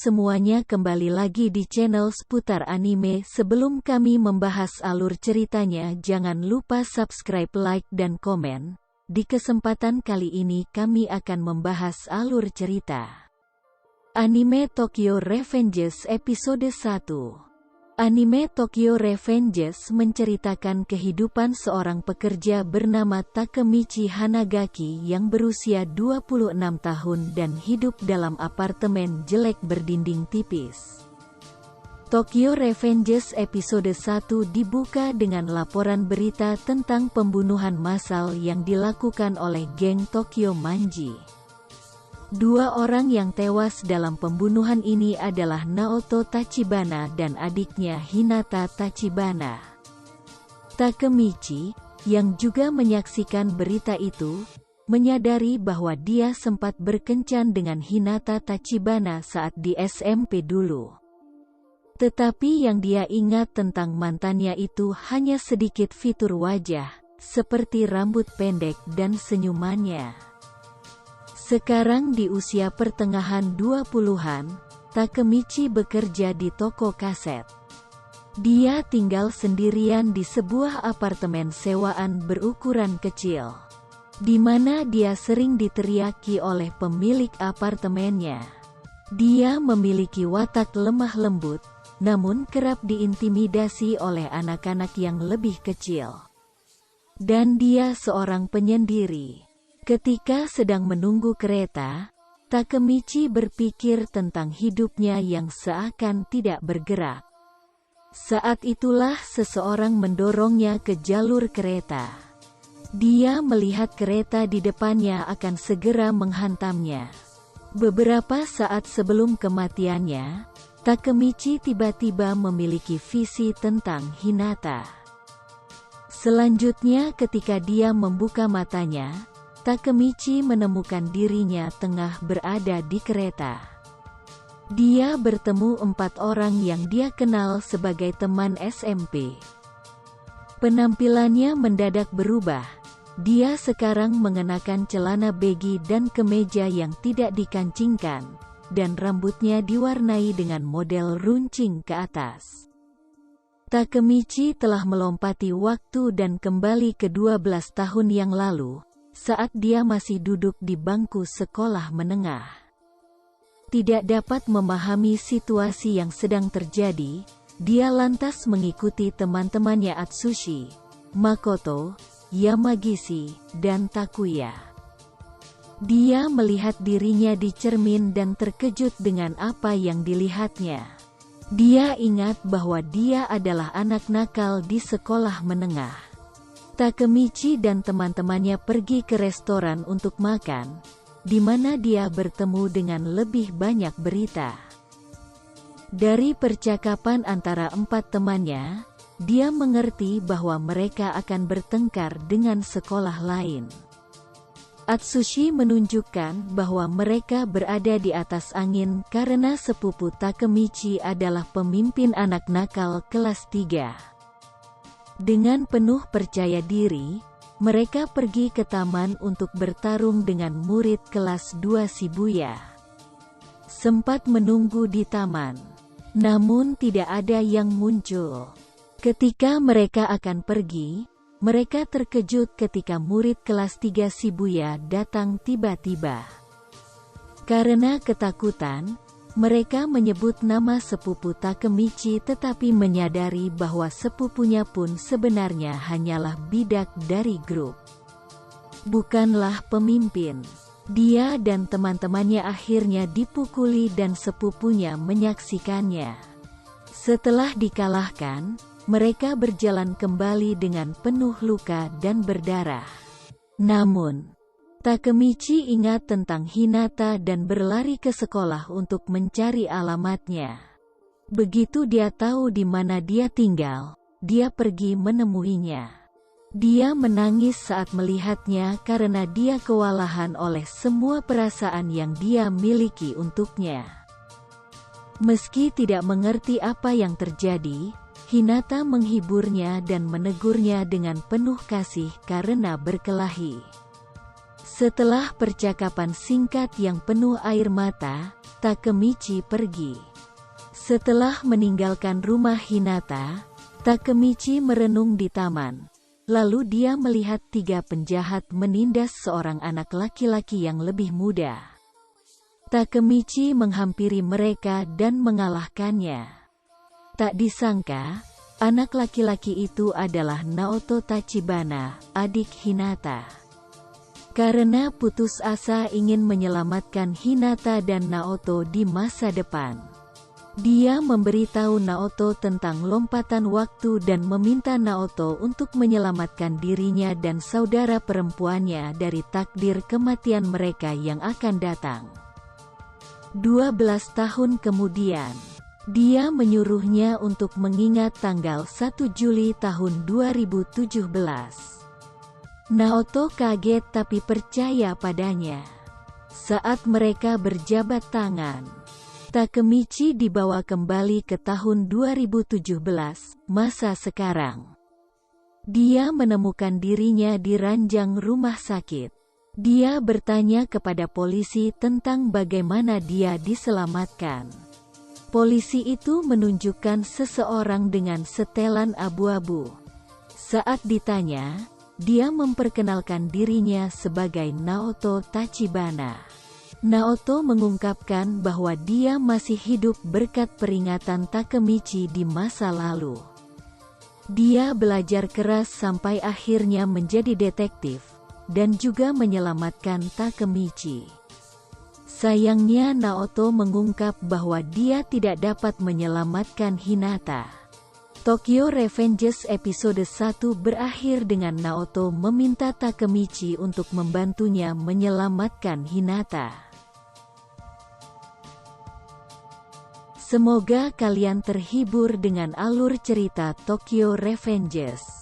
semuanya, kembali lagi di channel seputar anime. Sebelum kami membahas alur ceritanya, jangan lupa subscribe, like, dan komen. Di kesempatan kali ini kami akan membahas alur cerita Anime Tokyo Revengers episode 1. Anime Tokyo Revengers menceritakan kehidupan seorang pekerja bernama Takemichi Hanagaki yang berusia 26 tahun dan hidup dalam apartemen jelek berdinding tipis. Tokyo Revengers episode 1 dibuka dengan laporan berita tentang pembunuhan massal yang dilakukan oleh geng Tokyo Manji. Dua orang yang tewas dalam pembunuhan ini adalah Naoto Tachibana dan adiknya Hinata Tachibana. Takemichi, yang juga menyaksikan berita itu, menyadari bahwa dia sempat berkencan dengan Hinata Tachibana saat di SMP dulu. Tetapi yang dia ingat tentang mantannya itu hanya sedikit fitur wajah, seperti rambut pendek dan senyumannya. Sekarang di usia pertengahan 20-an, Takemichi bekerja di toko kaset. Dia tinggal sendirian di sebuah apartemen sewaan berukuran kecil, di mana dia sering diteriaki oleh pemilik apartemennya. Dia memiliki watak lemah lembut, namun kerap diintimidasi oleh anak-anak yang lebih kecil. Dan dia seorang penyendiri. Ketika sedang menunggu kereta, Takemichi berpikir tentang hidupnya yang seakan tidak bergerak. Saat itulah seseorang mendorongnya ke jalur kereta. Dia melihat kereta di depannya akan segera menghantamnya. Beberapa saat sebelum kematiannya, Takemichi tiba-tiba memiliki visi tentang Hinata. Selanjutnya, ketika dia membuka matanya, Takemichi menemukan dirinya tengah berada di kereta. Dia bertemu 4 orang yang dia kenal sebagai teman SMP. Penampilannya mendadak berubah. Dia sekarang mengenakan celana baggy dan kemeja yang tidak dikancingkan, dan rambutnya diwarnai dengan model runcing ke atas. Takemichi telah melompati waktu dan kembali ke 12 tahun yang lalu, saat dia masih duduk di bangku sekolah menengah. Tidak dapat memahami situasi yang sedang terjadi, dia lantas mengikuti teman-temannya Atsushi, Makoto, Yamagishi, dan Takuya. Dia melihat dirinya di cermin dan terkejut dengan apa yang dilihatnya. Dia ingat bahwa dia adalah anak nakal di sekolah menengah. Takemichi dan teman-temannya pergi ke restoran untuk makan, di mana dia bertemu dengan lebih banyak berita. Dari percakapan antara 4 temannya, dia mengerti bahwa mereka akan bertengkar dengan sekolah lain. Atsushi menunjukkan bahwa mereka berada di atas angin karena sepupu Takemichi adalah pemimpin anak nakal kelas 3. Dengan penuh percaya diri, mereka pergi ke taman untuk bertarung dengan murid kelas 2 Shibuya. Sempat menunggu di taman, namun tidak ada yang muncul. Ketika mereka akan pergi, mereka terkejut ketika murid kelas 3 Shibuya datang tiba-tiba. Karena ketakutan, mereka menyebut nama sepupu Takemichi tetapi menyadari bahwa sepupunya pun sebenarnya hanyalah bidak dari grup. Bukanlah pemimpin. Dia dan teman-temannya akhirnya dipukuli dan sepupunya menyaksikannya. Setelah dikalahkan, mereka berjalan kembali dengan penuh luka dan berdarah. Namun, Takemichi ingat tentang Hinata dan berlari ke sekolah untuk mencari alamatnya. Begitu dia tahu di mana dia tinggal, dia pergi menemuinya. Dia menangis saat melihatnya karena dia kewalahan oleh semua perasaan yang dia miliki untuknya. Meski tidak mengerti apa yang terjadi, Hinata menghiburnya dan menegurnya dengan penuh kasih karena berkelahi. Setelah percakapan singkat yang penuh air mata, Takemichi pergi. Setelah meninggalkan rumah Hinata, Takemichi merenung di taman. Lalu dia melihat 3 penjahat menindas seorang anak laki-laki yang lebih muda. Takemichi menghampiri mereka dan mengalahkannya. Tak disangka, anak laki-laki itu adalah Naoto Tachibana, adik Hinata. Karena putus asa ingin menyelamatkan Hinata dan Naoto di masa depan, dia memberitahu Naoto tentang lompatan waktu dan meminta Naoto untuk menyelamatkan dirinya dan saudara perempuannya dari takdir kematian mereka yang akan datang. 12 tahun kemudian, dia menyuruhnya untuk mengingat tanggal 1 Juli tahun 2017. Naoto kaget tapi percaya padanya. Saat mereka berjabat tangan, Takemichi dibawa kembali ke tahun 2017, masa sekarang. Dia menemukan dirinya di ranjang rumah sakit. Dia bertanya kepada polisi tentang bagaimana dia diselamatkan. Polisi itu menunjukkan seseorang dengan setelan abu-abu. Saat ditanya, dia memperkenalkan dirinya sebagai Naoto Tachibana. Naoto mengungkapkan bahwa dia masih hidup berkat peringatan Takemichi di masa lalu. Dia belajar keras sampai akhirnya menjadi detektif, dan juga menyelamatkan Takemichi. Sayangnya Naoto mengungkap bahwa dia tidak dapat menyelamatkan Hinata. Tokyo Revengers episode 1 berakhir dengan Naoto meminta Takemichi untuk membantunya menyelamatkan Hinata. Semoga kalian terhibur dengan alur cerita Tokyo Revengers.